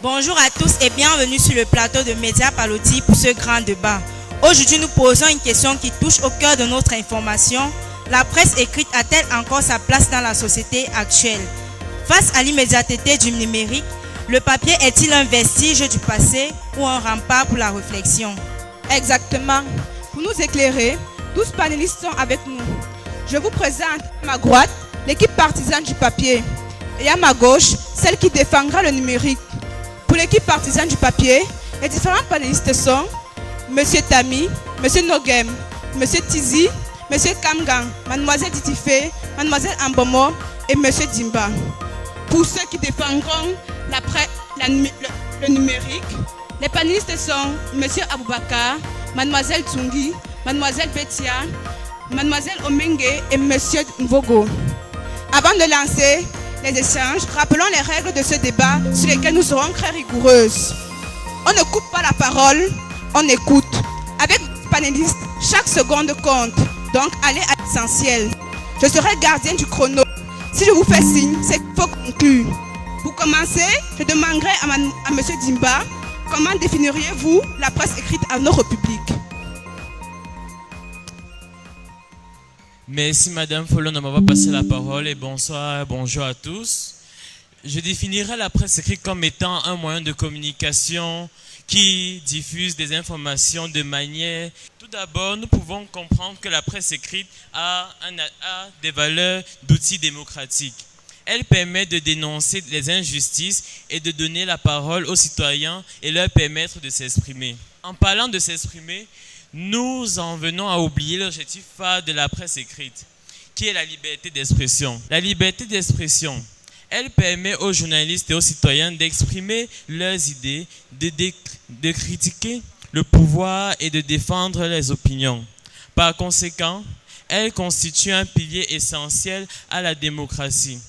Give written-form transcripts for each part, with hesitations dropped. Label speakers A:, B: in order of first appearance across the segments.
A: Bonjour à tous et bienvenue sur le plateau de Média Paloti pour ce grand débat. Aujourd'hui, nous posons une question qui touche au cœur de notre information. La presse écrite a-t-elle encore sa place dans la société actuelle? Face à l'immédiateté du numérique, le papier est-il un vestige du passé ou un rempart pour la réflexion?
B: Exactement. Pour nous éclairer, 12 panélistes sont avec nous. Je vous présente à ma droite l'équipe partisane du papier et à ma gauche celle qui défendra le numérique. Pour l'équipe partisane du papier, les différents panélistes sont M. Tami, M. Nogem, M. Tizi, M. Kamgang, Mademoiselle Ditifé, Mademoiselle Ambomo et M. Dimba. Pour ceux qui défendront le numérique, les panélistes sont M. Aboubakar, Mademoiselle Tsungi, Mademoiselle Betia, Mademoiselle Omenge et M. Mvogo. Avant de lancer les échanges, rappelons les règles de ce débat sur lesquelles nous serons très rigoureuses. On ne coupe pas la parole, on écoute. Avec les panélistes, chaque seconde compte, donc allez à l'essentiel. Je serai gardien du chrono. Si je vous fais signe, c'est qu'il faut conclure. Pour commencer, je demanderai à M. Dimba, comment définiriez-vous la presse écrite à notre public?
C: Merci Madame Folon de m'avoir passé la parole et bonjour à tous. Je définirai la presse écrite comme étant un moyen de communication qui diffuse des informations de manière... Tout d'abord, nous pouvons comprendre que la presse écrite a des valeurs d'outils démocratiques. Elle permet de dénoncer les injustices et de donner la parole aux citoyens et leur permettre de s'exprimer. En parlant de s'exprimer, nous en venons à oublier l'objectif phare de la presse écrite, qui est la liberté d'expression. La liberté d'expression, elle permet aux journalistes et aux citoyens d'exprimer leurs idées, de critiquer le pouvoir et de défendre les opinions. Par conséquent, elle constitue un pilier essentiel à la démocratie.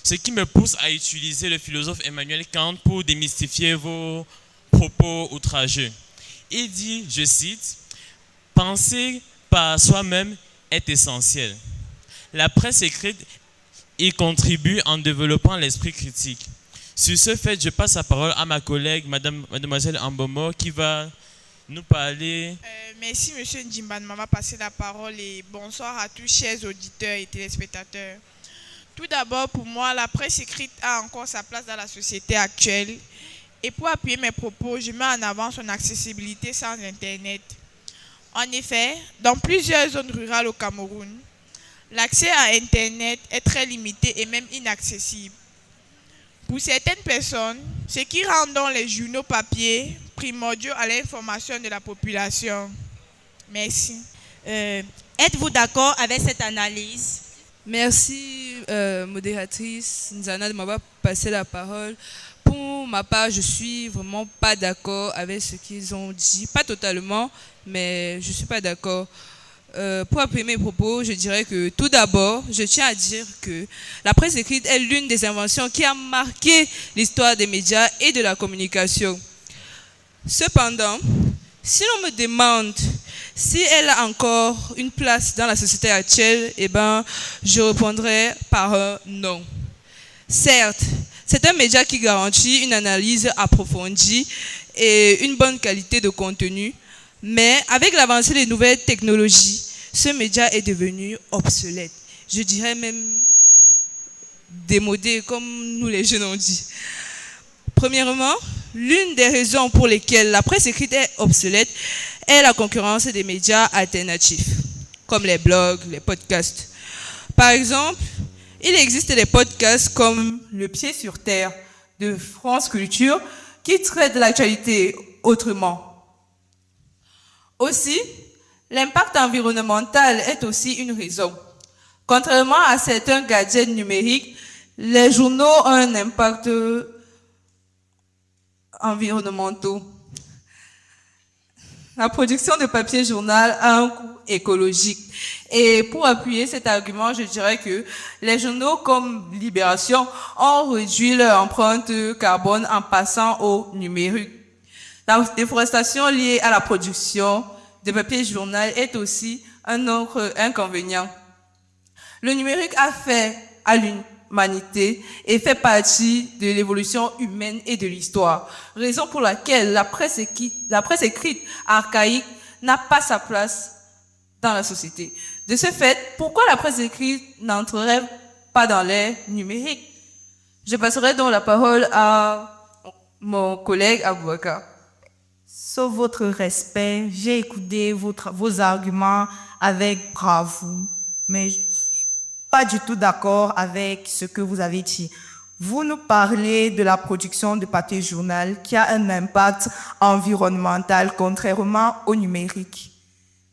C: Ce qui me pousse à utiliser le philosophe Emmanuel Kant pour démystifier vos propos outrageux. Il dit, je cite, « Penser par soi-même est essentiel. » La presse écrite y contribue en développant l'esprit critique. Sur ce fait, je passe la parole à ma collègue, mademoiselle Ambomo, qui va nous parler.
D: Merci, monsieur Ndimba, de m'avoir passé la parole et bonsoir à tous, chers auditeurs et téléspectateurs. Tout d'abord, pour moi, la presse écrite a encore sa place dans la société actuelle. Et pour appuyer mes propos, je mets en avant son accessibilité sans Internet. En effet, dans plusieurs zones rurales au Cameroun, l'accès à Internet est très limité et même inaccessible. Pour certaines personnes, ce qui rend donc les journaux papier primordiaux à l'information de la population. Merci.
A: Êtes-vous d'accord avec cette analyse?
E: Merci, modératrice Nzana, de m'avoir passé la parole. Pour ma part, je suis vraiment pas d'accord avec ce qu'ils ont dit. Pas totalement, mais je suis pas d'accord. Pour appuyer mes propos, je dirais que tout d'abord, je tiens à dire que la presse écrite est l'une des inventions qui a marqué l'histoire des médias et de la communication. Cependant, si l'on me demande si elle a encore une place dans la société actuelle, je répondrai par un non. Certes, c'est un média qui garantit une analyse approfondie et une bonne qualité de contenu, mais avec l'avancée des nouvelles technologies, ce média est devenu obsolète. Je dirais même démodé, comme nous les jeunes ont dit. Premièrement, l'une des raisons pour lesquelles la presse écrite est obsolète est la concurrence des médias alternatifs, comme les blogs, les podcasts. Par exemple, il existe des podcasts comme Le Pied sur Terre de France Culture qui traitent de l'actualité autrement. Aussi, l'impact environnemental est aussi une raison. Contrairement à certains gadgets numériques, les journaux ont un impact environnemental. La production de papier journal a un coût écologique. Et pour appuyer cet argument, je dirais que les journaux comme Libération ont réduit leur empreinte carbone en passant au numérique. La déforestation liée à la production de papier journal est aussi un autre inconvénient. Le numérique a fait
F: l'humanité et fait partie de l'évolution humaine et de l'histoire. Raison pour laquelle la presse écrite archaïque n'a pas sa place dans la société. De ce fait, pourquoi la presse écrite n'entrerait pas dans l'ère numérique? Je passerai donc la parole à mon collègue Aboubakar.
G: Sauf votre respect, j'ai écouté vos arguments avec bravoure, mais je ne suis pas du tout d'accord avec ce que vous avez dit. Vous nous parlez de la production de papier journal qui a un impact environnemental contrairement au numérique.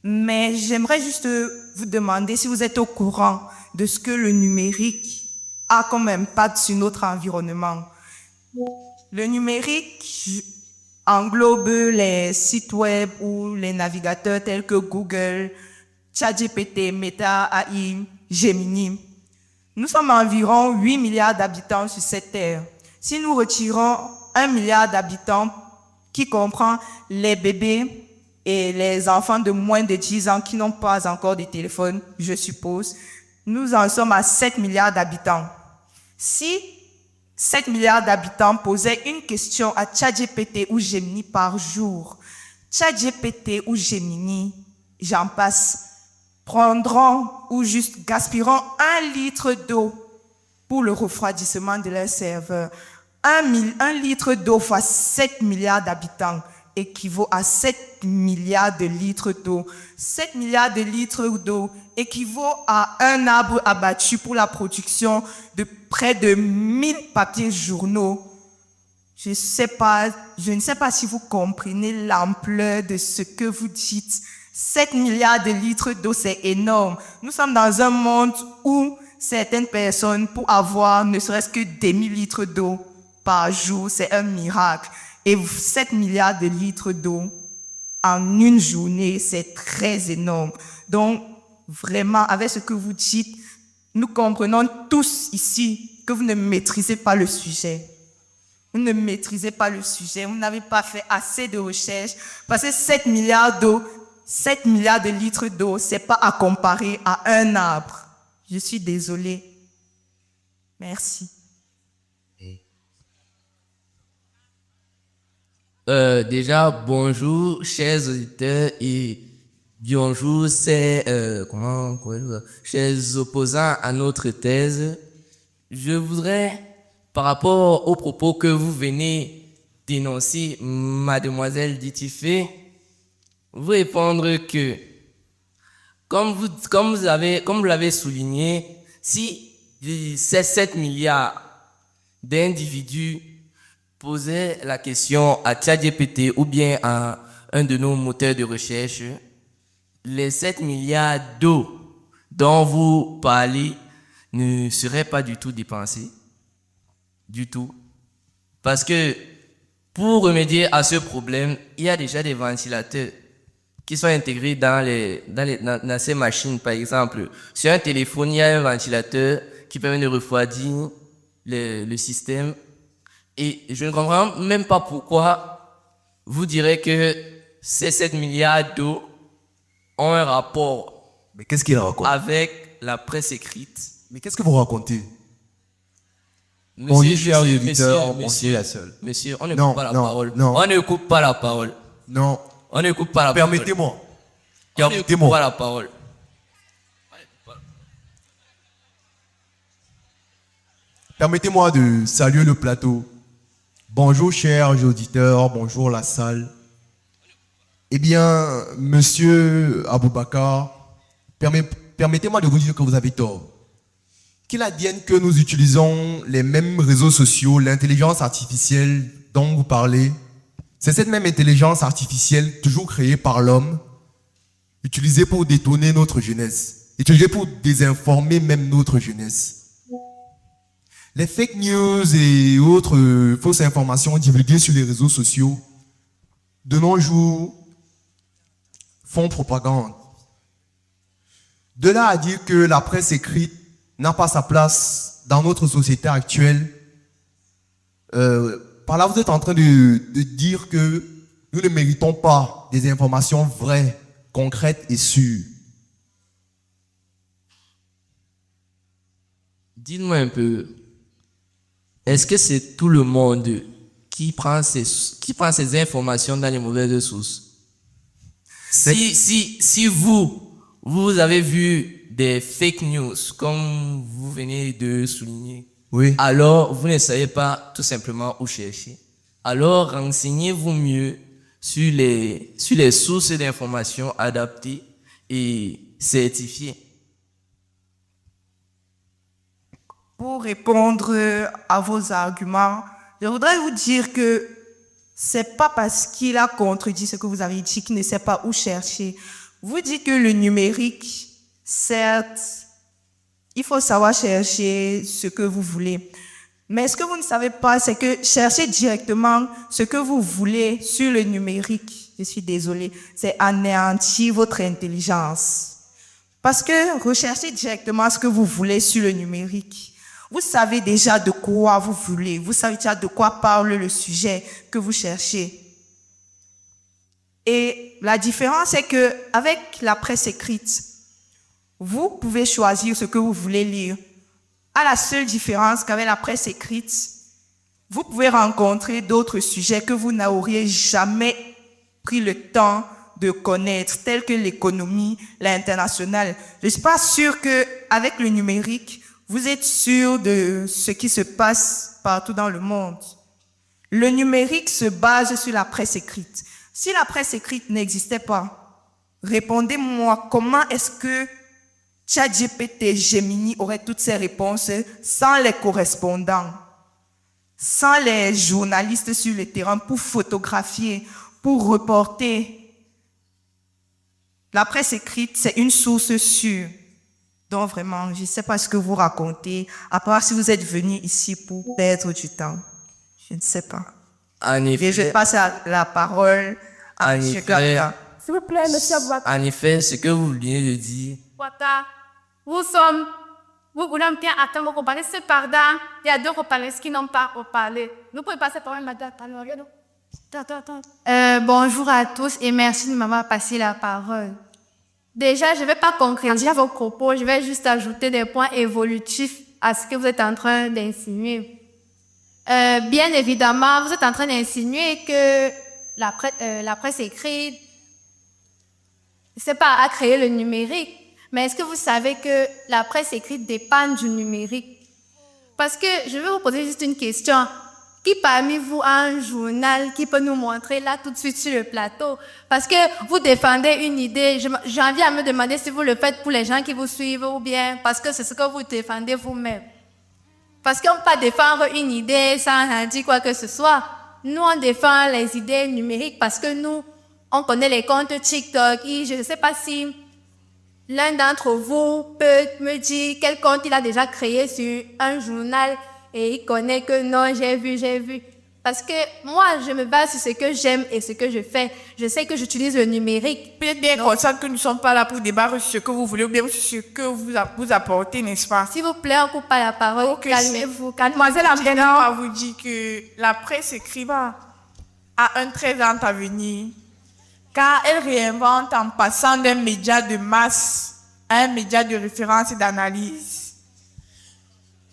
G: Mais j'aimerais juste vous demander si vous êtes au courant de ce que le numérique a comme impact sur notre environnement. Le numérique englobe les sites web ou les navigateurs tels que Google, ChatGPT, Meta, AI, Gemini. Nous sommes environ 8 milliards d'habitants sur cette terre. Si nous retirons 1 milliard d'habitants qui comprend les bébés et les enfants de moins de 10 ans qui n'ont pas encore de téléphone, je suppose, nous en sommes à 7 milliards d'habitants. Si 7 milliards d'habitants posaient une question à ChatGPT ou Gemini par jour, ChatGPT ou Gemini, j'en passe, prendront ou juste gaspilleront 1 litre d'eau pour le refroidissement de leur serveur. 1 litre d'eau fois 7 milliards d'habitants équivaut à 7 milliards de litres d'eau. 7 milliards de litres d'eau équivaut à un arbre abattu pour la production de près de 1000 papiers journaux. Je ne sais pas si vous comprenez l'ampleur de ce que vous dites. 7 milliards de litres d'eau, c'est énorme. Nous sommes dans un monde où certaines personnes, pour avoir ne serait-ce que des 1000 litres d'eau par jour, c'est un miracle. Et 7 milliards de litres d'eau en une journée, c'est très énorme. Donc, vraiment, avec ce que vous dites, nous comprenons tous ici que vous ne maîtrisez pas le sujet. Vous ne maîtrisez pas le sujet, vous n'avez pas fait assez de recherches, parce que 7 milliards d'eau, 7 milliards de litres d'eau, c'est pas à comparer à un arbre. Je suis désolée. Merci.
H: Déjà, bonjour, chers auditeurs, et bonjour, chers opposants à notre thèse. Je voudrais, par rapport aux propos que vous venez d'énoncer, mademoiselle Ditifé, vous répondre que, comme vous l'avez souligné, si ces 7 milliards d'individus posaient la question à ChatGPT ou bien à un de nos moteurs de recherche, les 7 milliards d'eau dont vous parlez ne seraient pas du tout dépensés. Du tout. Parce que pour remédier à ce problème, il y a déjà des ventilateurs qui sont intégrés dans ces machines. Par exemple, sur un téléphone, il y a un ventilateur qui permet de refroidir le système. Et je ne comprends même pas pourquoi vous direz que ces 7 milliards d'eau ont un rapport.
I: Mais qu'est-ce qu'il raconte?
H: Avec la presse écrite.
I: Mais qu'est-ce que vous racontez?
H: Monsieur,
I: cher auditeur, monsieur la seule.
H: Monsieur, on ne coupe pas la parole.
I: Non.
H: On ne coupe pas la parole.
I: Non.
H: On ne coupe pas la parole.
I: Permettez-moi.
H: On ne coupe pas la parole.
I: Permettez-moi de saluer le plateau. Bonjour chers auditeurs, bonjour la salle. Eh bien, monsieur Aboubakar, permettez-moi de vous dire que vous avez tort. Qu'il advienne que nous utilisons les mêmes réseaux sociaux, l'intelligence artificielle dont vous parlez, c'est cette même intelligence artificielle toujours créée par l'homme, utilisée pour détourner notre jeunesse, utilisée pour désinformer même notre jeunesse. Les fake news et autres fausses informations divulguées sur les réseaux sociaux de nos jours font propagande. De là à dire que la presse écrite n'a pas sa place dans notre société actuelle, par là vous êtes en train de dire que nous ne méritons pas des informations vraies, concrètes et sûres.
H: dites-moi un peu, est-ce que c'est tout le monde qui prend ces informations dans les mauvaises sources? Si vous avez vu des fake news, comme vous venez de souligner,
I: Oui.
H: alors vous ne savez pas tout simplement où chercher. Alors renseignez-vous mieux sur les sources d'informations adaptées et certifiées.
G: Pour répondre à vos arguments, je voudrais vous dire que c'est pas parce qu'il a contredit ce que vous avez dit qu'il ne sait pas où chercher. Vous dites que le numérique, certes, il faut savoir chercher ce que vous voulez. Mais ce que vous ne savez pas, c'est que chercher directement ce que vous voulez sur le numérique, je suis désolée, c'est anéantir votre intelligence. Parce que rechercher directement ce que vous voulez sur le numérique, vous savez déjà de quoi vous voulez, vous savez déjà de quoi parle le sujet que vous cherchez. Et la différence est que avec la presse écrite, vous pouvez choisir ce que vous voulez lire. À la seule différence qu'avec la presse écrite, vous pouvez rencontrer d'autres sujets que vous n'auriez jamais pris le temps de connaître, tels que l'économie, l'international. Je ne suis pas sûre qu'avec le numérique, vous êtes sûr de ce qui se passe partout dans le monde. Le numérique se base sur la presse écrite. Si la presse écrite n'existait pas, répondez-moi, comment est-ce que ChatGPT, Gemini aurait toutes ces réponses sans les correspondants, sans les journalistes sur le terrain pour photographier, pour reporter? La presse écrite, c'est une source sûre. Donc vraiment, je ne sais pas ce que vous racontez, à part si vous êtes venu ici pour perdre du temps. Je ne sais pas.
H: En effet,
G: Et je passe la parole à M. Gata.
J: S'il vous plaît, monsieur Abouaka.
H: En effet, ce que vous venez de dire,
J: Vous voulez bien attendre vos parler. Cependant, il y a deux reparleurs qui n'ont pas reparlé. Nous pouvons passer par une madame. Bonjour à tous et merci de m'avoir passé la parole. Déjà, je ne vais pas concrétiser vos propos, je vais juste ajouter des points évolutifs à ce que vous êtes en train d'insinuer. Bien évidemment, vous êtes en train d'insinuer que la presse écrite, c'est pas à créer le numérique. Mais est-ce que vous savez que la presse écrite dépend du numérique? Parce que je vais vous poser juste une question. Qui parmi vous a un journal qui peut nous montrer là tout de suite sur le plateau? Parce que vous défendez une idée. J'ai envie à me demander si vous le faites pour les gens qui vous suivent ou bien parce que c'est ce que vous défendez vous-même. Parce qu'on ne peut pas défendre une idée sans en dire quoi que ce soit. Nous, on défend les idées numériques parce que nous, on connaît les comptes TikTok. Et je ne sais pas si l'un d'entre vous peut me dire quel compte il a déjà créé sur un journal et il connaît que non, j'ai vu. Parce que moi, je me base sur ce que j'aime et ce que je fais. Je sais que j'utilise le numérique.
D: Peut-être bien consciente que nous ne sommes pas là pour débattre sur ce que vous voulez ou bien sur ce que vous apportez, n'est-ce pas?
J: S'il vous plaît, on ne coupe pas la parole.
D: Ok,
J: calmez-vous.
D: Mademoiselle Ambiana vous dit que la presse écrite a un très grand avenir, car elle réinvente en passant d'un média de masse à un média de référence et d'analyse.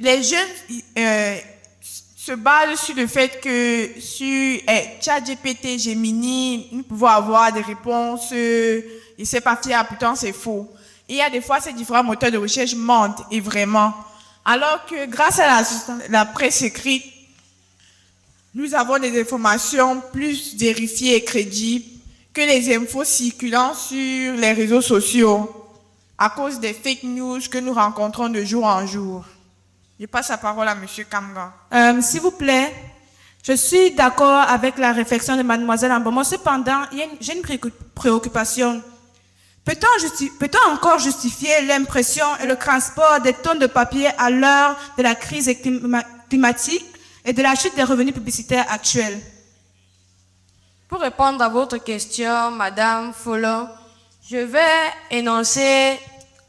D: Les jeunes se basent sur le fait que sur ChatGPT, Gemini, nous pouvons avoir des réponses, et c'est pas fiable, pourtant c'est faux. Et il y a des fois, ces différents moteurs de recherche mentent, et vraiment. Alors que grâce à la presse écrite, nous avons des informations plus vérifiées et crédibles que les infos circulant sur les réseaux sociaux à cause des fake news que nous rencontrons de jour en jour. Je passe la parole à M. Kamga.
B: S'il vous plaît, je suis d'accord avec la réflexion de mademoiselle Amboma. Cependant, j'ai une préoccupation. Peut-on encore justifier l'impression et le transport des tonnes de papier à l'heure de la crise climatique et de la chute des revenus publicitaires actuels?
K: Pour répondre à votre question, Madame Follon, je vais énoncer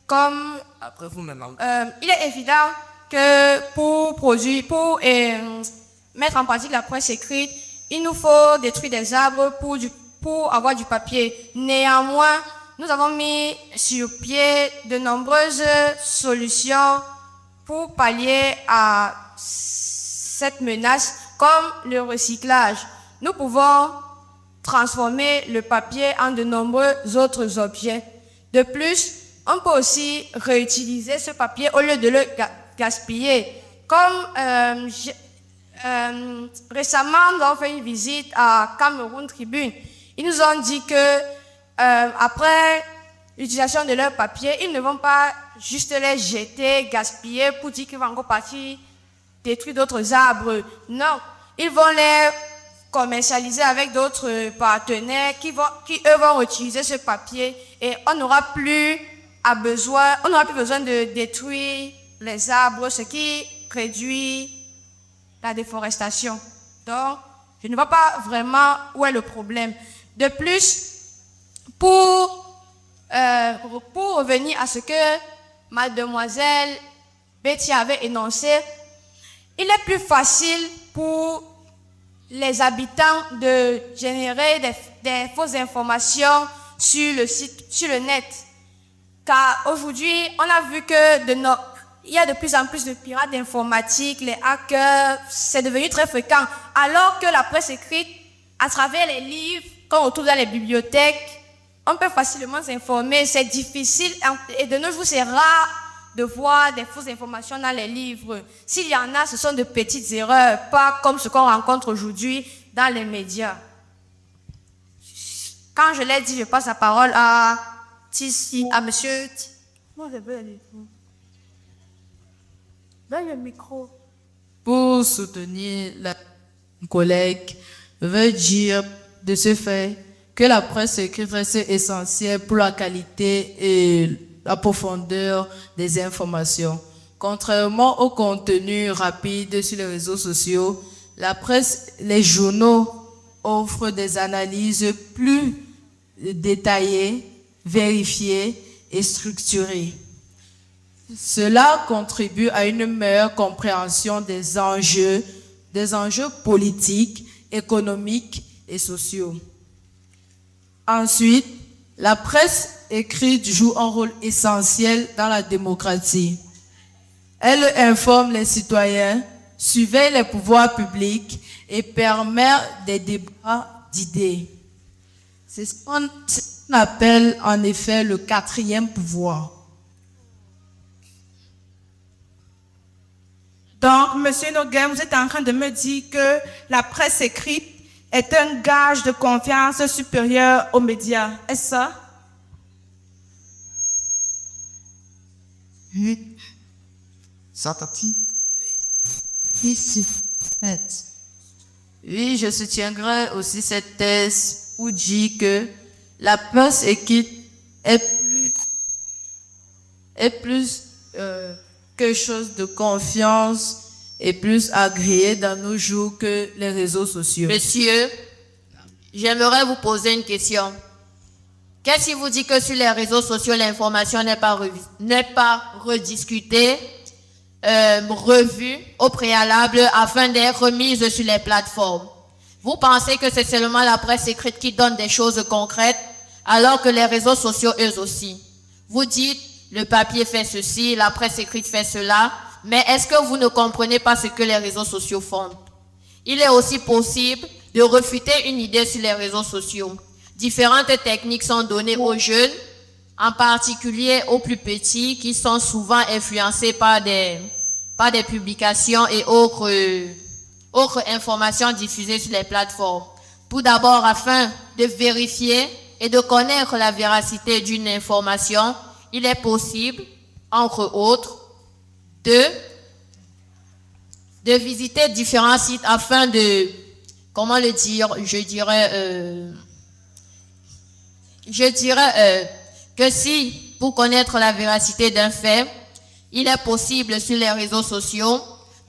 K: comme...
H: après vous, maintenant.
K: Il est évident que pour mettre en pratique la presse écrite, il nous faut détruire des arbres pour avoir du papier. Néanmoins, nous avons mis sur pied de nombreuses solutions pour pallier à cette menace, comme le recyclage. Nous pouvons transformer le papier en de nombreux autres objets. De plus, on peut aussi réutiliser ce papier au lieu de le gaspiller. Comme récemment, nous avons fait une visite à Cameroun Tribune. Ils nous ont dit que après l'utilisation de leur papier, ils ne vont pas juste les jeter, gaspiller pour dire qu'ils vont encore partir détruire d'autres arbres. Non, ils vont les commercialiser avec d'autres partenaires qui eux vont utiliser ce papier et on n'aura plus besoin de détruire les arbres, ce qui réduit la déforestation. Donc, je ne vois pas vraiment où est le problème. De plus, pour revenir à ce que mademoiselle Betty avait énoncé, il est plus facile pour les habitants de générer des fausses informations sur le net. Car aujourd'hui, on a vu que il y a de plus en plus de pirates informatiques, les hackers, c'est devenu très fréquent. Alors que la presse écrite, à travers les livres, quand on trouve dans les bibliothèques, on peut facilement s'informer. C'est difficile et de nos jours, c'est rare de voir des fausses informations dans les livres. S'il y en a, ce sont de petites erreurs, pas comme ce qu'on rencontre aujourd'hui dans les médias. Quand je l'ai dit, je passe la parole à monsieur. Non, je veux aller. Donne le micro.
F: Pour soutenir la collègue, veut dire de ce fait que la presse écrite reste essentielle pour la qualité et la profondeur des informations. Contrairement au contenu rapide sur les réseaux sociaux, la presse, les journaux offrent des analyses plus détaillées, vérifiées et structurées. Cela contribue à une meilleure compréhension des enjeux politiques, économiques et sociaux. Ensuite, la presse écrite joue un rôle essentiel dans la démocratie. Elle informe les citoyens, surveille les pouvoirs publics et permet des débats d'idées. C'est ce qu'on appelle en effet le quatrième pouvoir.
B: Donc, Monsieur Noguin, vous êtes en train de me dire que la presse écrite est un gage de confiance supérieur aux médias. Est-ce ça?
L: Oui. Ça, Tati?
F: Oui, je soutiendrai aussi cette thèse où dit que la presse écrite est plus quelque chose de confiance et plus agréé dans nos jours que les réseaux sociaux.
M: Monsieur, j'aimerais vous poser une question. Qu'est-ce qui vous dit que sur les réseaux sociaux, l'information n'est pas rediscutée, revue au préalable afin d'être remise sur les plateformes? Vous pensez que c'est seulement la presse écrite qui donne des choses concrètes, alors que les réseaux sociaux, eux aussi? Vous dites, le papier fait ceci, la presse écrite fait cela, mais est-ce que vous ne comprenez pas ce que les réseaux sociaux font? Il est aussi possible de refuter une idée sur les réseaux sociaux. Différentes techniques sont données aux jeunes, en particulier aux plus petits, qui sont souvent influencés par des publications et autres informations diffusées sur les plateformes. Tout d'abord, afin de vérifier et de connaître la véracité d'une information, il est possible, entre autres, de visiter différents sites afin de, comment le dire, je dirais que si, pour connaître la véracité d'un fait, il est possible sur les réseaux sociaux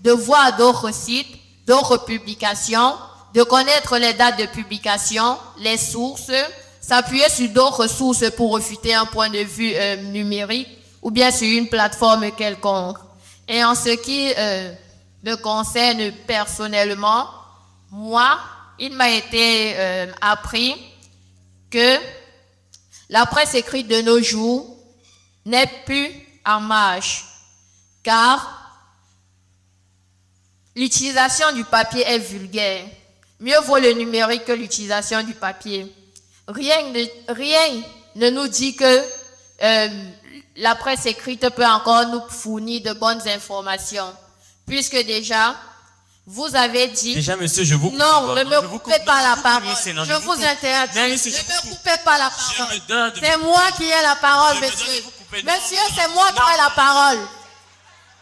M: de voir d'autres sites, d'autres publications, de connaître les dates de publication, les sources, s'appuyer sur d'autres sources pour refuter un point de vue numérique ou bien sur une plateforme quelconque. Et en ce qui me concerne personnellement, moi, il m'a été appris que la presse écrite de nos jours n'est plus en marche, car L'utilisation du papier est vulgaire. Mieux vaut le numérique que l'utilisation du papier. Rien ne nous dit que la presse écrite peut encore nous fournir de bonnes informations. Puisque déjà, vous avez dit...
C: Déjà, monsieur, je vous coupe.
M: Non, ne me coupez pas la parole.
C: Non,
M: Je vous interdis. Ne me coupez pas la parole.
C: parole.
M: C'est moi qui ai la parole, monsieur. Monsieur, c'est moi qui ai la parole.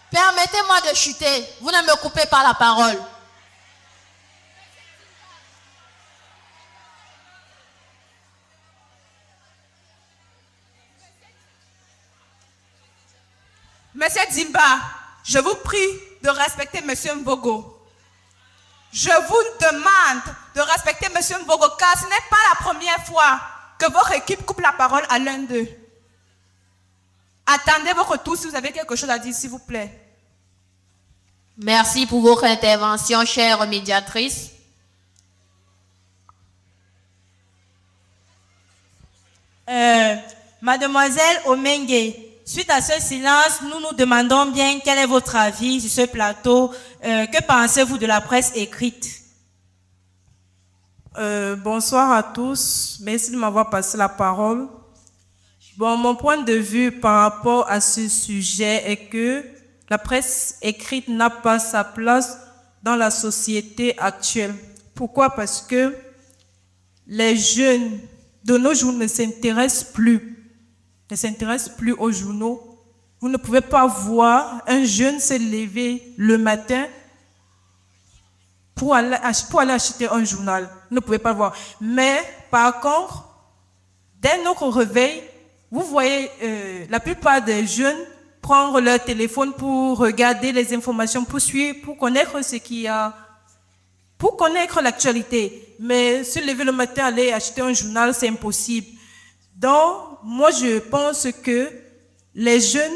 M: Permettez-moi de chuter. Vous ne me coupez pas la parole.
B: Monsieur Dimba, je vous prie de respecter Monsieur Mvogo. Je vous demande de respecter Monsieur Mvogo, car ce n'est pas la première fois que votre équipe coupe la parole à l'un d'eux. Attendez votre retour si vous avez quelque chose à dire, s'il vous plaît.
M: Merci pour votre intervention, chère médiatrice.
A: Mademoiselle Omenge, suite à ce silence, nous nous demandons bien quel est votre avis sur ce plateau. Que pensez-vous de la presse écrite?
N: Bonsoir à tous. Merci de m'avoir passé la parole. Bon, mon point de vue par rapport à ce sujet est que la presse écrite n'a pas sa place dans la société actuelle. Pourquoi? Parce que les jeunes de nos jours ne s'intéressent plus aux journaux. Vous ne pouvez pas voir un jeune se lever le matin pour aller acheter un journal. Vous ne pouvez pas le voir. Mais par contre, dès notre réveil, vous voyez la plupart des jeunes prendre leur téléphone pour regarder les informations, pour suivre, pour connaître ce qu'il y a, pour connaître l'actualité. Mais se lever le matin, aller acheter un journal, c'est impossible. Donc, moi, je pense que les jeunes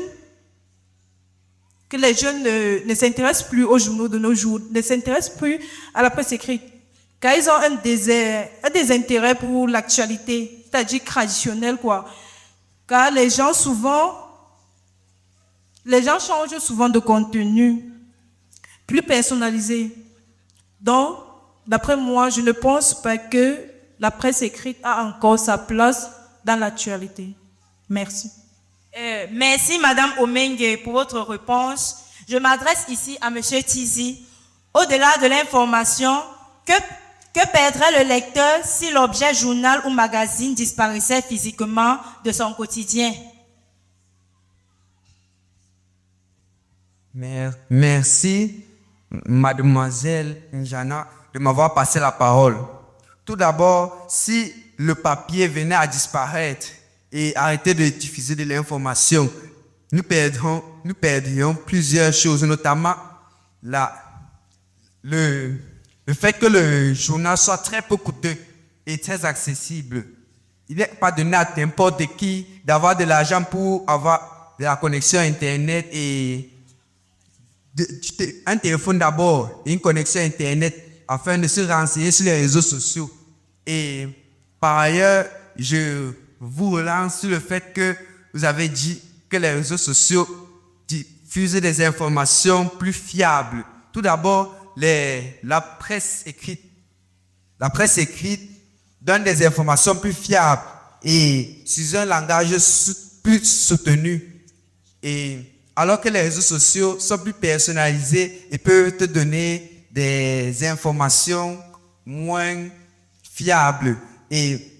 N: ne s'intéressent plus aux journaux de nos jours, ne s'intéressent plus à la presse écrite, car ils ont un désintérêt pour l'actualité, c'est-à-dire traditionnelle, quoi. Car les gens changent souvent de contenu, plus personnalisé. Donc, d'après moi, je ne pense pas que la presse écrite a encore sa place dans l'actualité. Merci.
A: Merci Madame Omenge pour votre réponse. Je m'adresse ici à Monsieur Tizi. Au-delà de l'information, que perdrait le lecteur si l'objet journal ou magazine disparaissait physiquement de son quotidien?
O: Merci, mademoiselle Njana, de m'avoir passé la parole. Tout d'abord, si le papier venait à disparaître et arrêter de diffuser de l'information, nous perdrions plusieurs choses, notamment le fait que le journal soit très peu coûteux et très accessible. Il n'est pas donné à n'importe qui d'avoir de l'argent pour avoir de la connexion Internet et un téléphone d'abord et une connexion Internet afin de se renseigner sur les réseaux sociaux. Et par ailleurs, je vous relance sur le fait que vous avez dit que les réseaux sociaux diffusent des informations plus fiables. Tout d'abord, la presse écrite donne des informations plus fiables et sur un langage plus soutenu. Et alors que les réseaux sociaux sont plus personnalisés et peuvent te donner des informations moins fiables. Et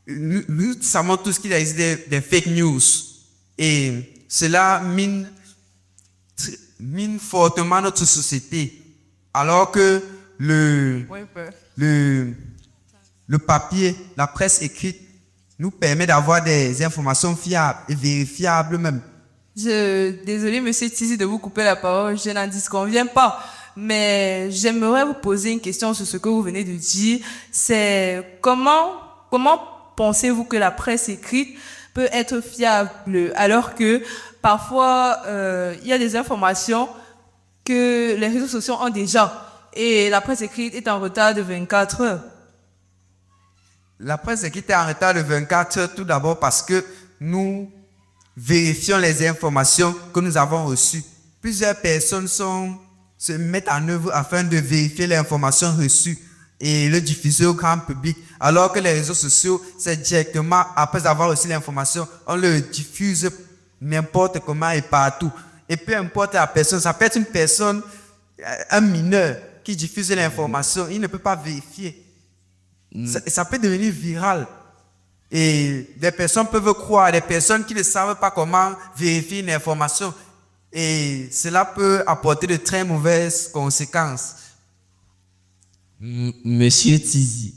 O: nous savons tous qu'il existe des fake news. Et cela mine fortement notre société. Alors que le papier, la presse écrite, nous permet d'avoir des informations fiables et vérifiables même.
F: Désolé, monsieur Tizi, de vous couper la parole, je n'en disconviens pas. Mais j'aimerais vous poser une question sur ce que vous venez de dire. C'est comment pensez-vous que la presse écrite peut être fiable alors que parfois il y a des informations que les réseaux sociaux ont déjà et la presse écrite est en retard de 24 heures?
O: La presse écrite est en retard de 24 heures tout d'abord parce que nous vérifions les informations que nous avons reçues. Plusieurs personnes sont se mettent en œuvre afin de vérifier les informations reçues et le diffuser au grand public, alors que les réseaux sociaux, c'est directement, après avoir reçu l'information, on le diffuse n'importe comment et partout. Et peu importe la personne, ça peut être une personne, un mineur qui diffuse l'information, il ne peut pas vérifier. Ça peut devenir viral. Et des personnes peuvent croire, des personnes qui ne savent pas comment vérifier une information. Et cela peut apporter de très mauvaises conséquences.
H: Monsieur Tizi,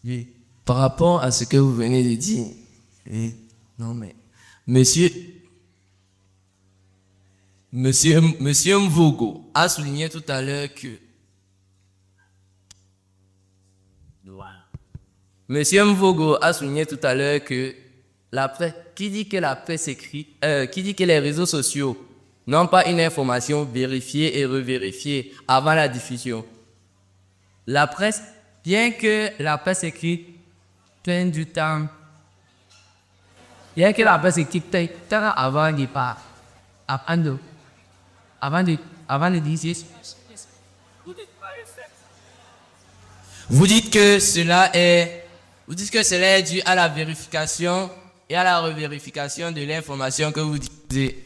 H: oui, par rapport à ce que vous venez de dire, oui, non mais, Monsieur Mvogo a souligné tout à l'heure que Monsieur Mvogo a souligné tout à l'heure que la presse, qui dit que la presse écrite, qui dit que les réseaux sociaux n'ont pas une information vérifiée et revérifiée avant la diffusion. La presse, bien que la presse écrite prenne du temps, bien que la presse écrite prenne du temps avant de dire. Vous dites que cela est dû à la vérification et à la revérification de l'information que vous diffusez.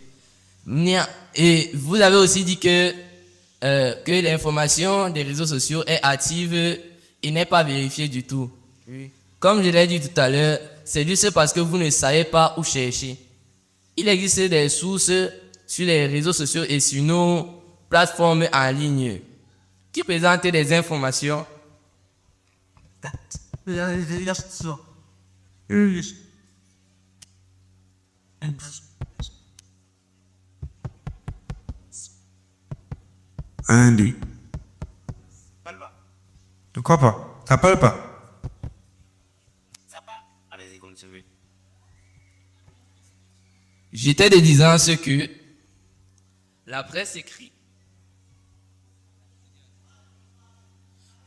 H: Et vous avez aussi dit que l'information des réseaux sociaux est active et n'est pas vérifiée du tout. Oui. Comme je l'ai dit tout à l'heure, c'est juste parce que vous ne savez pas où chercher. Il existe des sources sur les réseaux sociaux et sur nos plateformes en ligne qui présentent des informations.
O: Un, deux. De quoi pas? Ça parle pas?
H: Allez-y, continuez. J'étais de disant ce que la presse écrite.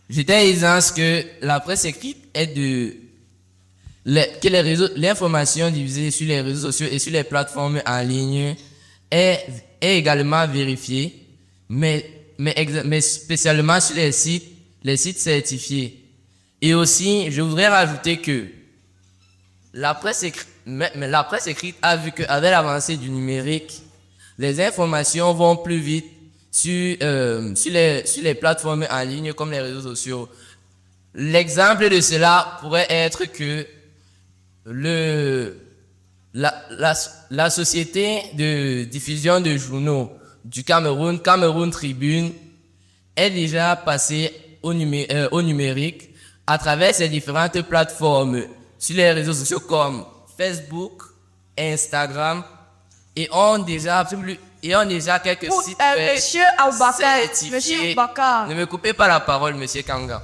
H: J'étais de disant ce que la presse écrite est que l'information diffusée sur les réseaux sociaux et sur les plateformes en ligne est également vérifiée, mais spécialement sur les sites certifiés. Et aussi, je voudrais rajouter que la presse écrite a vu qu'avec l'avancée du numérique, les informations vont plus vite sur les plateformes en ligne comme les réseaux sociaux. L'exemple de cela pourrait être que la société de diffusion de journaux du Cameroun, Cameroun Tribune, est déjà passée au numérique à travers ces différentes plateformes sur les réseaux sociaux comme Facebook, Instagram et ont déjà quelques sites
K: Monsieur Aboubakar,
H: Ne me coupez pas la parole, Monsieur Kanga.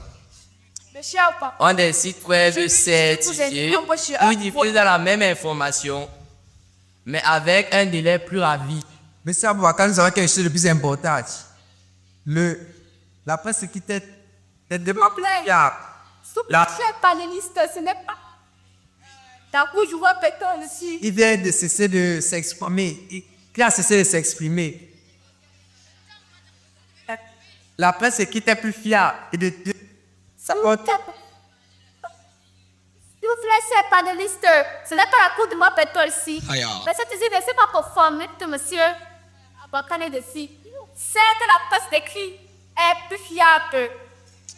K: Monsieur Aboubakar.
H: Ont des sites web certifiés où ils diffusent la même information, mais avec un délai plus rapide.
O: Monsieur Aboubakar, nous avons quelque chose de plus important. La presse écrite est de ma plaie.
J: Chers panélistes, ce n'est pas. Je vois pétard ici.
O: Il vient de cesser de s'exprimer. Il a cessé de s'exprimer. La presse écrite est plus fiable.
J: Ça me tape. S'il vous plaît, chers panélistes, ce n'est pas la cour de moi pétard ici. Mais cette idée ne s'est pas conformée de monsieur Abakane ici. C'est que la presse écrite est plus fiable.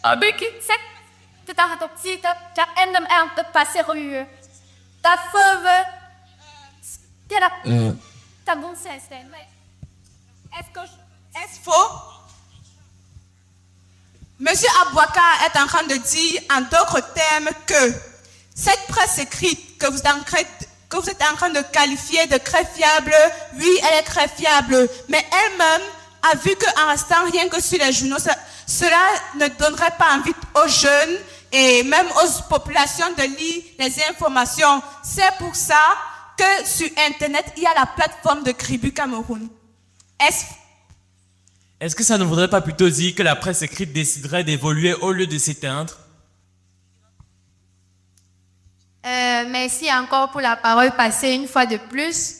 J: Avec c'est un petit, tu as un peu pas sérieux. Ta feuve, t'as bon sens, mais
B: est-ce faux? Monsieur Aboubakar est en train de dire en d'autres termes que cette presse écrite que vous êtes en train de qualifier de très fiable, oui, elle est très fiable, mais elle-même a vu qu'en restant rien que sur les journaux, cela ne donnerait pas envie aux jeunes et même aux populations de lire les informations. C'est pour ça que sur Internet, il y a la plateforme de Kribu Cameroun.
C: Est-ce que ça ne voudrait pas plutôt dire que la presse écrite déciderait d'évoluer au lieu de s'éteindre?
J: Merci encore pour la parole passée une fois de plus.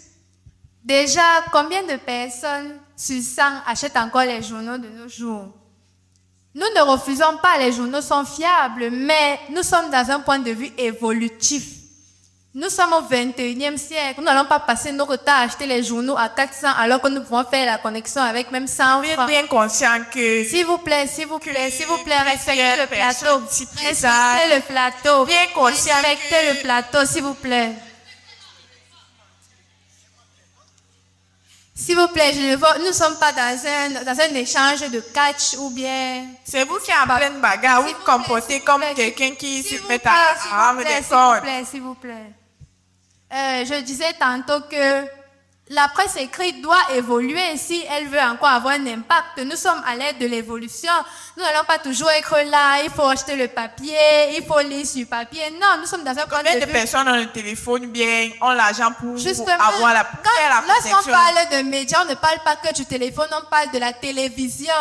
J: Déjà, combien de personnes sur 100 achètent encore les journaux de nos jours. Nous ne refusons pas, les journaux sont fiables, mais nous sommes dans un point de vue évolutif. Nous sommes au 21e siècle. Nous n'allons pas passer nos retards à acheter les journaux à 400 alors que nous pouvons faire la connexion avec même 100 francs.
D: Bien conscient que...
J: S'il vous plaît, respectez le plateau. Respectez le plateau.
D: Bien conscient.
J: Respectez le plateau, s'il vous plaît. S'il vous plaît, nous ne sommes pas dans un échange de catch ou bien...
D: C'est vous qui êtes en pleine bagarre, vous comportez comme quelqu'un qui se fait à
J: S'il vous plaît. Je disais tantôt que la presse écrite doit évoluer si elle veut encore avoir un impact. Nous sommes à l'aide de l'évolution. Nous n'allons pas toujours être là, il faut acheter le papier, il faut lire sur papier. Non, nous sommes dans un point de vue.
D: Combien de personnes ont le téléphone bien, ont l'argent pour
J: Justement,
D: avoir la protection?
J: Lorsqu'on parle de médias, on ne parle pas que du téléphone, on parle de la télévision.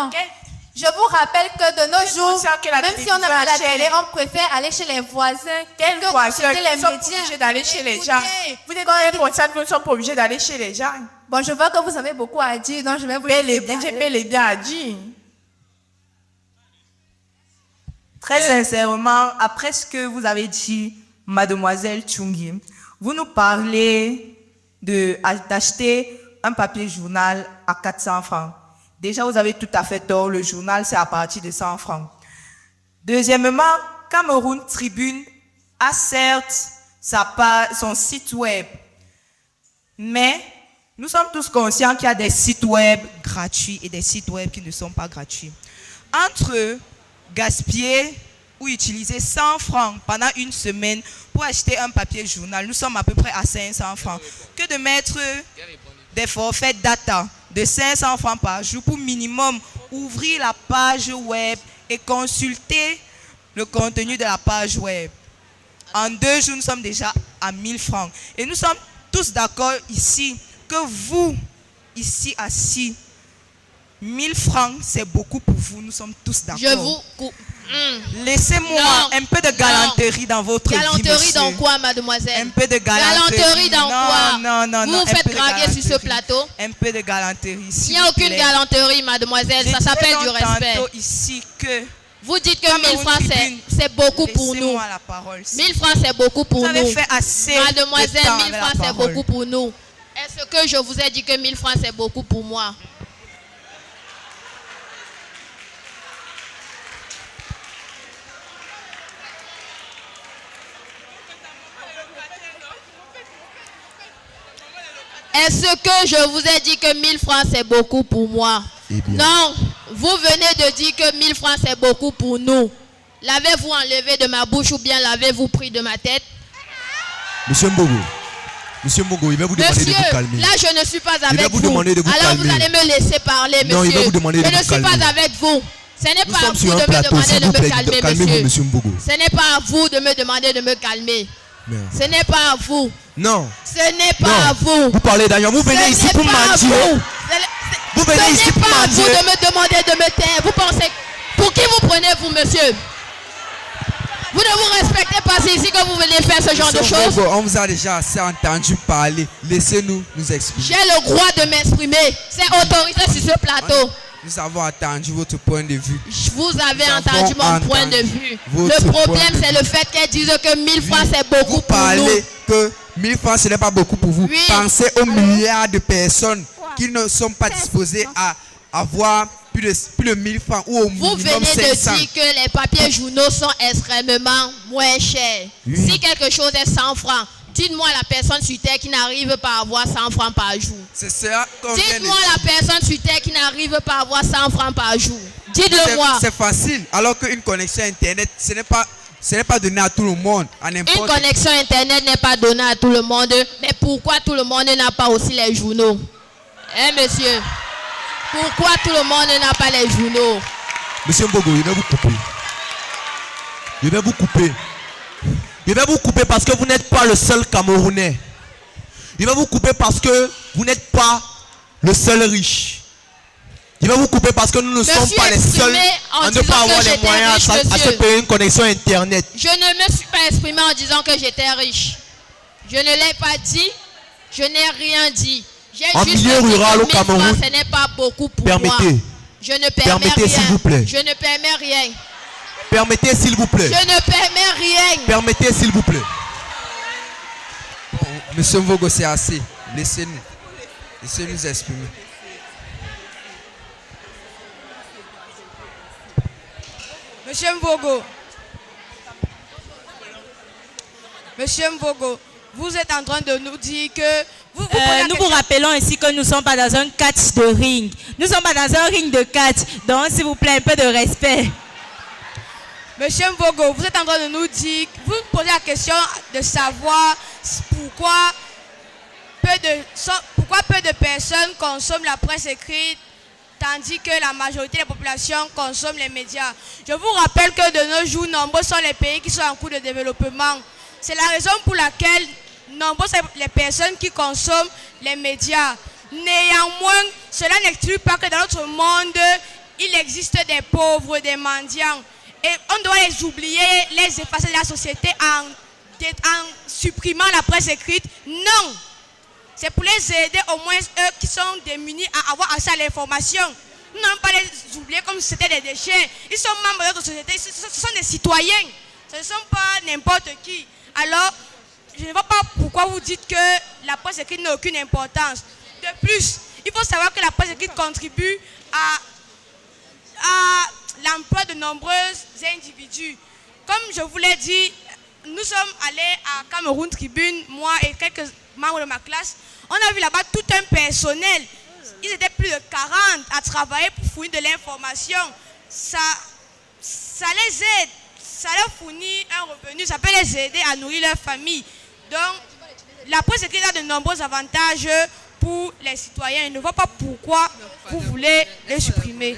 J: Je vous rappelle que de nos jours, même si on n'a pas la télé, on préfère aller chez les voisins.
D: Quels voisins?
J: Les
D: Ils sont
J: médias.
D: obligés d'aller chez les gens. Vous êtes conscient que nous ne sommes pas obligés d'aller chez les gens.
J: Bon, je vois que vous avez beaucoup à dire, donc je vais vous
D: J'ai les biens à dire.
G: Très sincèrement, après ce que vous avez dit, mademoiselle Chungi, vous nous parlez d'acheter un papier journal à 400 francs. Déjà, vous avez tout à fait tort. Le journal, c'est à partir de 100 francs. Deuxièmement, Cameroun Tribune a certes son site web. Mais nous sommes tous conscients qu'il y a des sites web gratuits et des sites web qui ne sont pas gratuits. Entre gaspiller ou utiliser 100 francs pendant une semaine pour acheter un papier journal, nous sommes à peu près à 500 francs, que de mettre des forfaits data de 500 francs par jour pour minimum ouvrir la page web et consulter le contenu de la page web. En 2 jours, nous sommes déjà à 1000 francs. Et nous sommes tous d'accord ici que vous, ici assis, 1000 francs, c'est beaucoup pour vous. Nous sommes tous d'accord.
M: Je vous coupe.
G: Laissez-moi un peu de galanterie dans votre vie, monsieur.
M: Galanterie dans quoi, mademoiselle?
G: Un peu de galanterie.
M: Galanterie dans quoi?
G: Non.
M: Vous vous faites draguer sur ce plateau?
G: Un peu de galanterie.
M: Il n'y a aucune galanterie, mademoiselle. Ça s'appelle du respect.
G: Ici que
M: vous dites que 1000 francs, c'est beaucoup pour nous. 1000 francs, c'est beaucoup pour nous.
G: Vous avez fait assez
M: mademoiselle,
G: de temps
M: 1000 francs, c'est beaucoup pour nous. Est-ce que je vous ai dit que 1000 francs, c'est beaucoup pour moi? Est-ce que je vous ai dit que 1000 francs c'est beaucoup pour moi? Non, vous venez de dire que 1000 francs c'est beaucoup pour nous. L'avez-vous enlevé de ma bouche ou bien l'avez-vous pris de ma tête?
I: Monsieur Mbogo, il va vous demander de vous calmer.
M: Là je ne suis pas avec
I: vous. Demander de vous
M: Alors
I: calmer.
M: Vous allez me laisser parler, monsieur.
I: Non, il va vous demander de vous
M: calmer. Je ne suis pas avec vous. Ce n'est pas à vous de me demander de me calmer, monsieur. Ce n'est pas à vous de me demander de me calmer. Ce n'est pas à vous.
I: Non.
M: Ce n'est pas à vous.
I: Vous parlez d'ailleurs. Vous venez ici pour mentir. Vous venez ici pour mentir.
M: Ce n'est pas à vous de me demander de me taire. Vous pensez... Pour qui vous prenez-vous, monsieur? Vous ne vous respectez pas, c'est ici que vous venez faire ce genre de choses.
O: On vous a déjà assez entendu parler. Laissez-nous nous exprimer.
M: J'ai le droit de m'exprimer. C'est autorisé sur ce plateau.
O: Nous avons entendu votre point de vue.
M: Vous avez entendu mon point de vue. Le problème, c'est le fait qu'elle dise que 1000 francs, c'est beaucoup pour nous.
O: Vous parlez que 1000 francs, ce n'est pas beaucoup pour vous.
M: Oui.
O: Pensez aux milliards de personnes qui ne sont pas disposées à avoir plus de 1000 francs ou au minimum 500.
M: Vous venez de dire que les papiers journaux sont extrêmement moins chers.
O: Oui.
M: Si quelque chose est 100 francs, dites-moi la personne sur terre qui n'arrive pas à avoir 100 francs par jour.
O: C'est ça qu'on vient de
M: Dites-moi la personne sur terre qui n'arrive pas à avoir 100 francs par jour. Dites-le-moi.
O: C'est facile. Alors qu'une connexion Internet, ce n'est pas donné à tout le monde.
M: Une connexion Internet n'est pas donnée à tout le monde. Mais pourquoi tout le monde n'a pas aussi les journaux? Hein, monsieur? Pourquoi tout le monde n'a pas les journaux?
I: Monsieur Mbogo, il va vous couper. Je vais vous couper parce que vous n'êtes pas le seul Camerounais. Il va vous couper parce que vous n'êtes pas le seul riche. Il va vous couper parce que nous ne sommes pas les seuls à ne pas avoir les moyens à se payer une connexion Internet.
M: Je ne me suis pas exprimé en disant que j'étais riche. Je ne l'ai pas dit. Je n'ai rien dit. J'ai
I: En
M: juste
I: milieu
M: dit
I: rural
M: que
I: au
M: 1000 francs,
I: Cameroun,
M: ce n'est pas beaucoup pour moi.
I: permettez.
M: Je ne permets
I: Permettez,
M: rien.
I: s'il vous plaît.
M: Je ne permets rien.
I: Permettez, s'il vous plaît.
M: Je ne permets rien.
I: Permettez, s'il vous plaît.
O: Monsieur Mvogo, c'est assez. Laissez-nous. Laissez-nous exprimer.
E: Monsieur Mvogo. Monsieur Mvogo, vous êtes en train de nous dire que...
A: Nous vous rappelons ici que nous ne sommes pas dans un catch de ring. Nous ne sommes pas dans un ring de catch. Donc, s'il vous plaît, un peu de respect.
E: Monsieur Mvogo, vous êtes en train de nous dire... Vous posez la question de savoir pourquoi peu de personnes consomment la presse écrite tandis que la majorité de la population consomme les médias. Je vous rappelle que de nos jours, nombreux sont les pays qui sont en cours de développement. C'est la raison pour laquelle nombreuses sont les personnes qui consomment les médias. Néanmoins, cela n'exclut pas que dans notre monde, il existe des pauvres, des mendiants. Et on doit les oublier, les effacer de la société en supprimant la presse écrite. Non! C'est pour les aider au moins eux qui sont démunis à avoir accès à l'information. Nous n'allons pas les oublier comme si c'était des déchets. Ils sont membres de notre société, ce sont des citoyens. Ce ne sont pas n'importe qui. Alors, je ne vois pas pourquoi vous dites que la presse écrite n'a aucune importance. De plus, il faut savoir que la presse écrite contribue à l'emploi de nombreux individus. Comme je vous l'ai dit, nous sommes allés à Cameroun Tribune, moi et quelques membres de ma classe. On a vu là-bas tout un personnel. Ils étaient plus de 40 à travailler pour fournir de l'information. Ça les aide. Ça leur fournit un revenu. Ça peut les aider à nourrir leur famille. Donc, la presse écrite a de nombreux avantages pour les citoyens. Je ne vois pas pourquoi vous voulez les supprimer.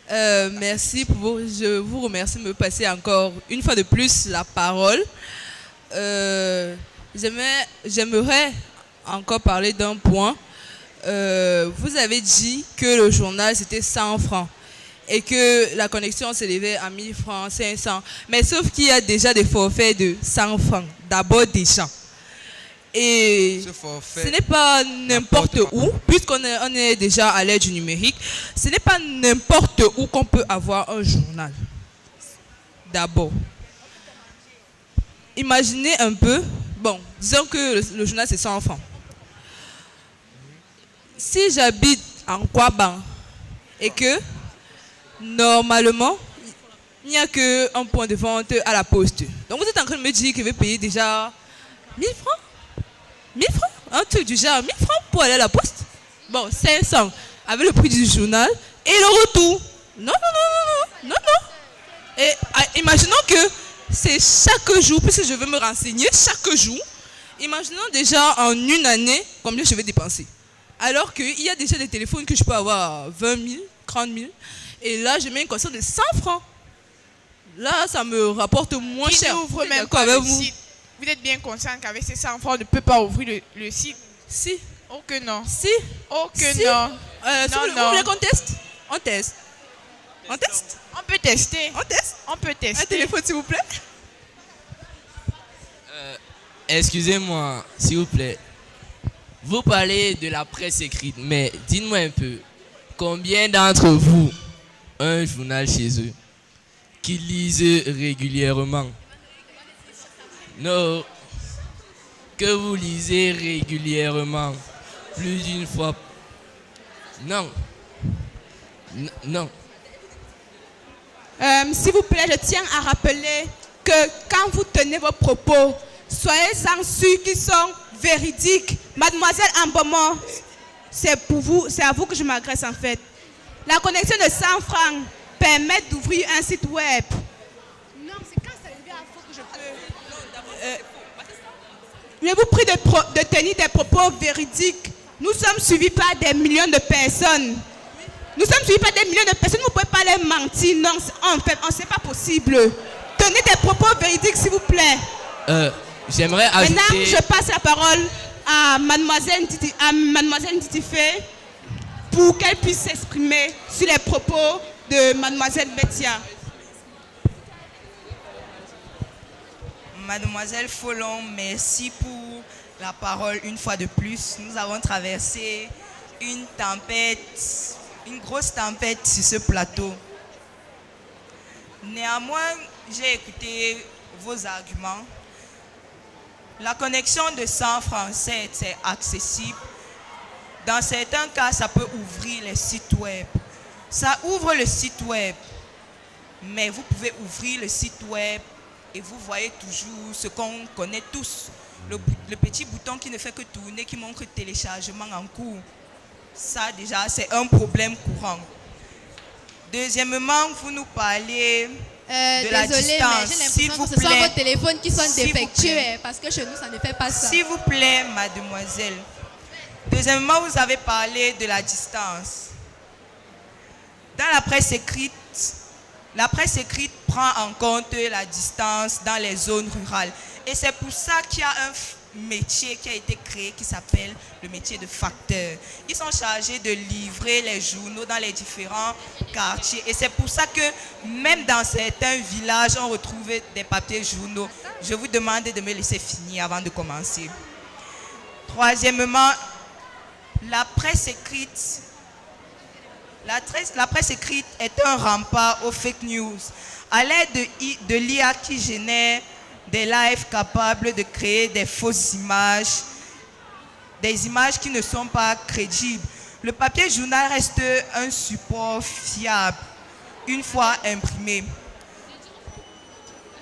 N: Merci je vous remercie de me passer encore une fois de plus la parole. J'aimerais encore parler d'un point. Vous avez dit que le journal c'était 100 francs et que la connexion s'élevait à 1000 francs, 500. Mais sauf qu'il y a déjà des forfaits de 100 francs, d'abord déjà. Et ce n'est pas n'importe où, puisqu'on est déjà à l'ère du numérique, ce n'est pas n'importe où qu'on peut avoir un journal. D'abord. Imaginez un peu, bon, disons que le journal c'est 100 francs. Si j'habite en Kouaban et que, normalement, il n'y a qu'un point de vente à la poste. Donc vous êtes en train de me dire que je vais payer déjà 1000 francs 1000 francs, un truc du genre 1000 francs pour aller à la poste. Bon, 500 avec le prix du journal et le retour. Non. Et imaginons que c'est chaque jour, puisque je veux me renseigner chaque jour, imaginons déjà en une année combien je vais dépenser. Alors qu'il y a déjà des téléphones que je peux avoir à 20 000, 30 000. Et là, je mets une caution de 100 francs. Là, ça me rapporte moins cher.
D: N'ouvre même pas le site. Vous êtes bien conscient qu'avec ces 100 francs, on ne peut pas ouvrir le site?
N: Si.
D: Oh que non.
N: Si.
D: Oh que
N: si.
D: non.
N: Vous voulez qu'on teste? On teste. On teste?
D: On peut tester.
N: On teste?
D: On peut tester.
N: Un téléphone, s'il vous plaît.
H: Excusez-moi, s'il vous plaît. Vous parlez de la presse écrite, mais dites-moi un peu, combien d'entre vous un journal chez eux qui lisent régulièrement? Non, que vous lisez régulièrement, plus d'une fois. Non. Non.
B: S'il vous plaît, je tiens à rappeler que quand vous tenez vos propos, soyez-en sûrs qu'ils sont véridiques. Mademoiselle Ambomon, c'est à vous que je m'adresse en fait. La connexion de 100 francs permet d'ouvrir un site web. Non, c'est quand ça arrive à faux que je peux. Je vous prie de tenir des propos véridiques. Nous sommes suivis par des millions de personnes. Nous sommes suivis par des millions de personnes. Vous ne pouvez pas les mentir. Non, c'est pas possible. Tenez des propos véridiques, s'il vous plaît.
H: J'aimerais ajouter...
B: Maintenant, je passe la parole à Mademoiselle Nditifé pour qu'elle puisse s'exprimer sur les propos de Mademoiselle Betia.
P: Mademoiselle Folon, merci pour la parole une fois de plus. Nous avons traversé une tempête, une grosse tempête sur ce plateau. Néanmoins, j'ai écouté vos arguments. La connexion de 100 français, c'est accessible. Dans certains cas, ça peut ouvrir les sites web. Ça ouvre le site web, mais vous pouvez ouvrir le site web et vous voyez toujours ce qu'on connaît tous. Le petit bouton qui ne fait que tourner, qui montre téléchargement en cours. Ça, déjà, c'est un problème courant. Deuxièmement, vous nous parlez de la
Q: désolée,
P: distance.
Q: mais j'ai l'impression que ce sont vos téléphones qui sont défectueux, parce que chez nous, ça ne fait pas ça.
P: S'il vous plaît, mademoiselle. Deuxièmement, vous avez parlé de la distance. Dans la presse écrite prend en compte la distance dans les zones rurales. Et c'est pour ça qu'il y a un métier qui a été créé qui s'appelle le métier de facteur. Ils sont chargés de livrer les journaux dans les différents quartiers. Et c'est pour ça que même dans certains villages, on retrouve des papiers journaux. Je vous demande de me laisser finir avant de commencer. Troisièmement, la presse écrite. La presse écrite est un rempart aux fake news. À l'aide de l'IA qui génère des lives capables de créer des fausses images, des images qui ne sont pas crédibles. Le papier journal reste un support fiable une fois imprimé.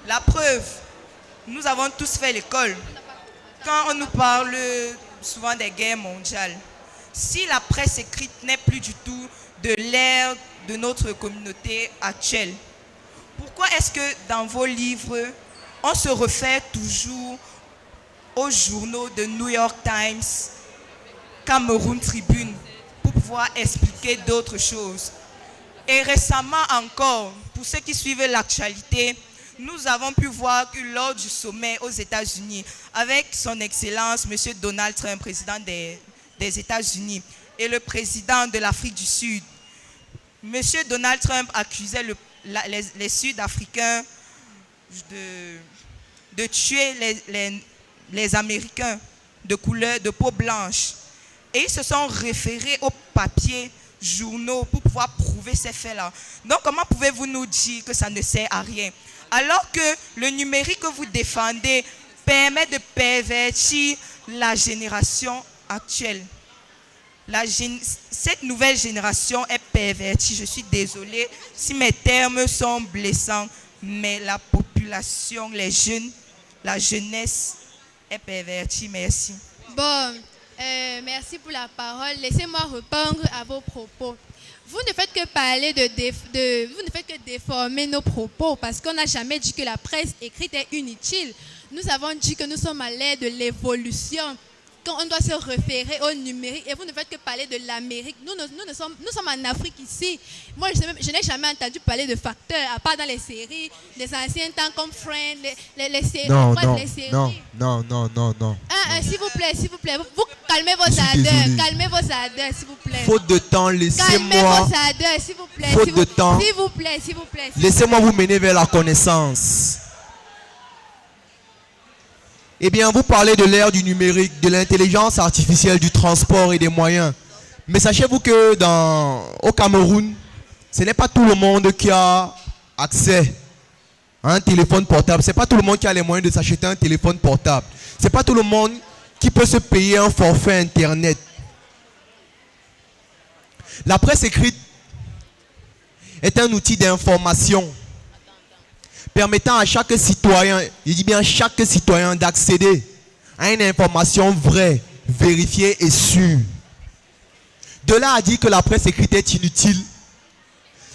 P: La preuve, nous avons tous fait l'école. Quand on nous parle souvent des guerres mondiales, si la presse écrite n'est plus du tout de l'ère de notre communauté actuelle, pourquoi est-ce que dans vos livres, on se réfère toujours aux journaux de New York Times, Cameroun Tribune, pour pouvoir expliquer d'autres choses? Et récemment encore, pour ceux qui suivent l'actualité, nous avons pu voir que lors du sommet aux États-Unis, avec son Excellence, M. Donald Trump, président des États-Unis, et le président de l'Afrique du Sud, M. Donald Trump accusait les Sud-Africains de tuer les Américains de couleur de peau blanche. Et ils se sont référés aux papiers journaux pour pouvoir prouver ces faits-là. Donc, comment pouvez-vous nous dire que ça ne sert à rien? Alors que le numérique que vous défendez permet de pervertir la génération actuelle. Cette nouvelle génération est pervertie. Je suis désolée si mes termes sont blessants, mais la population, les jeunes, la jeunesse est pervertie. Merci.
Q: Bon, merci pour la parole. Laissez-moi répondre à vos propos. Vous ne faites que parler vous ne faites que déformer nos propos, parce qu'on n'a jamais dit que la presse écrite est inutile. Nous avons dit que nous sommes à l'ère de l'évolution, quand on doit se référer au numérique, et vous ne faites que parler de l'Amérique. Nous sommes en Afrique ici. Moi, je n'ai jamais entendu parler de facteurs, à part dans les séries, des anciens temps comme Friends, les séries.
I: Non.
Q: S'il vous plaît, vous calmez vos ardeurs, s'il vous plaît.
I: Faute de temps, laissez-moi.
Q: Calmez vos ardeurs, s'il vous plaît.
I: Faute de temps.
Q: S'il vous plaît.
I: Laissez-moi vous mener vers la connaissance. Eh bien, vous parlez de l'ère du numérique, de l'intelligence artificielle, du transport et des moyens. Mais sachez-vous que au Cameroun, ce n'est pas tout le monde qui a accès à un téléphone portable. Ce n'est pas tout le monde qui a les moyens de s'acheter un téléphone portable. Ce n'est pas tout le monde qui peut se payer un forfait Internet. La presse écrite est un outil d'information permettant à chaque citoyen, je dis bien chaque citoyen, d'accéder à une information vraie, vérifiée et sûre. De là à dire que la presse écrite est inutile,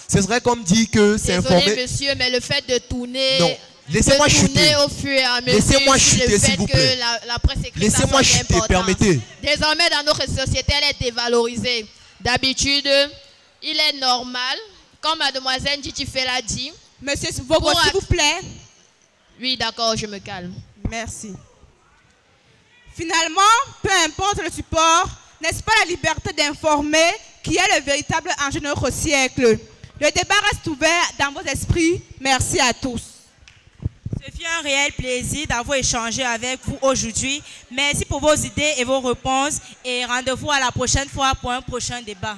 I: ce serait comme dire que c'est informé.
M: Désolé monsieur, mais le fait de tourner...
I: Non, laissez-moi chuter.
M: Au fur et à mesure,
I: Laissez-moi chuter, s'il vous plaît.
M: La presse écrite,
I: laissez-moi chuter, permettez.
M: Désormais, dans notre société, elle est dévalorisée. D'habitude, il est normal, comme mademoiselle Djitifé l'a dit.
B: Monsieur Vogo, s'il vous plaît.
M: Oui, d'accord, je me calme.
B: Merci. Finalement, peu importe le support, n'est-ce pas la liberté d'informer qui est le véritable enjeu de notre siècle? Le débat reste ouvert dans vos esprits. Merci à tous.
A: Ce fut eu un réel plaisir d'avoir échangé avec vous aujourd'hui. Merci pour vos idées et vos réponses et rendez-vous à la prochaine fois pour un prochain débat.